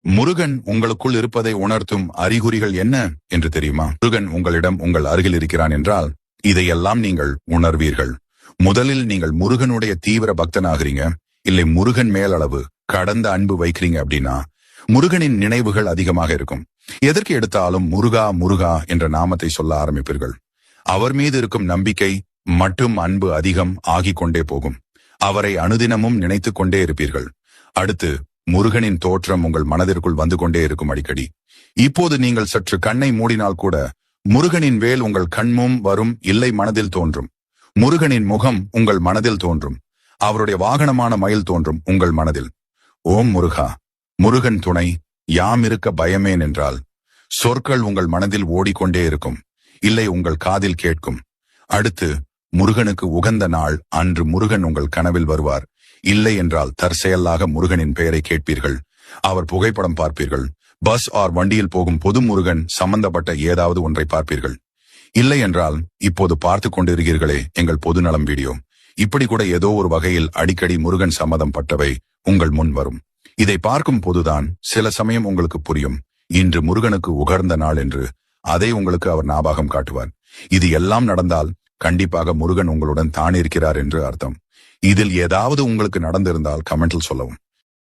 முருகன் உங்களுக்குள் இருப்பதை உணர்த்தும் அறிகுறிகள் என்ன என்று தெரியுமா? முருகன் உங்களிடம் உங்கள் அருகில் இருக்கிறான் என்றால் இதையெல்லாம் நீங்கள் உணர்வீர்கள். முதலில் நீங்கள் முருகனுடைய தீவிர பக்தனாகிறீங்க, இல்லை முருகன் மேலளவு கடந்த அன்பு வைக்கிறீங்க அப்படின்னா முருகனின் நினைவுகள் அதிகமாக இருக்கும். எதற்கு எடுத்தாலும் முருகா முருகா என்ற நாமத்தை சொல்ல ஆரம்பிப்பீர்கள். அவர் மீது இருக்கும் நம்பிக்கை மற்றும் அன்பு அதிகம் ஆகிக் கொண்டே போகும். அவரை அனுதினமும் நினைத்துக் கொண்டே இருப்பீர்கள். அடுத்து முருகனின் தோற்றம் உங்கள் மனதிற்குள் வந்து கொண்டே இருக்கும் அடிக்கடி. இப்போது நீங்கள் சற்று கண்ணை மூடினால் கூட முருகனின் வேல் உங்கள் கண்மும் வரும், இல்லை மனதில் தோன்றும். முருகனின் முகம் உங்கள் மனதில் தோன்றும். அவருடைய வாகனமான மயில் தோன்றும் உங்கள் மனதில். ஓம் முருகா, முருகன் துணை, யாம் இருக்க பயமேன் என்றால் சொற்கள் உங்கள் மனதில் ஓடிக்கொண்டே இருக்கும், இல்லை உங்கள் காதில் கேட்கும். அடுத்து முருகனுக்கு உகந்த நாள் அன்று முருகன் உங்கள் கனவில் வருவார். இல்லை என்றால் தற்செயலாக முருகனின் பெயரை கேட்பீர்கள். அவர் புகைப்படம் பார்ப்பீர்கள். பஸ் ஆர் வண்டியில் போகும் பொது முருகன் சம்பந்தப்பட்ட ஏதாவது ஒன்றை பார்ப்பீர்கள். இல்லை என்றால் இப்போது பார்த்து கொண்டிருக்கிறீர்களே எங்கள் பொதுநலம் வீடியோ, இப்படி கூட ஏதோ ஒரு வகையில் அடிக்கடி முருகன் சம்மதம் பட்டவை உங்கள் முன் வரும். இதை பார்க்கும் போதுதான் சில சமயம் உங்களுக்கு புரியும், இன்று முருகனுக்கு உகர்ந்த நாள் என்று. அதை உங்களுக்கு அவர் ஞாபகம் காட்டுவார். இது எல்லாம் நடந்தால் கண்டிப்பாக முருகன் உங்களுடன் தான் இருக்கிறார் என்று அர்த்தம். இதில் ஏதாவது உங்களுக்கு நடந்திருந்தால் கமெண்டில் சொல்லவும்.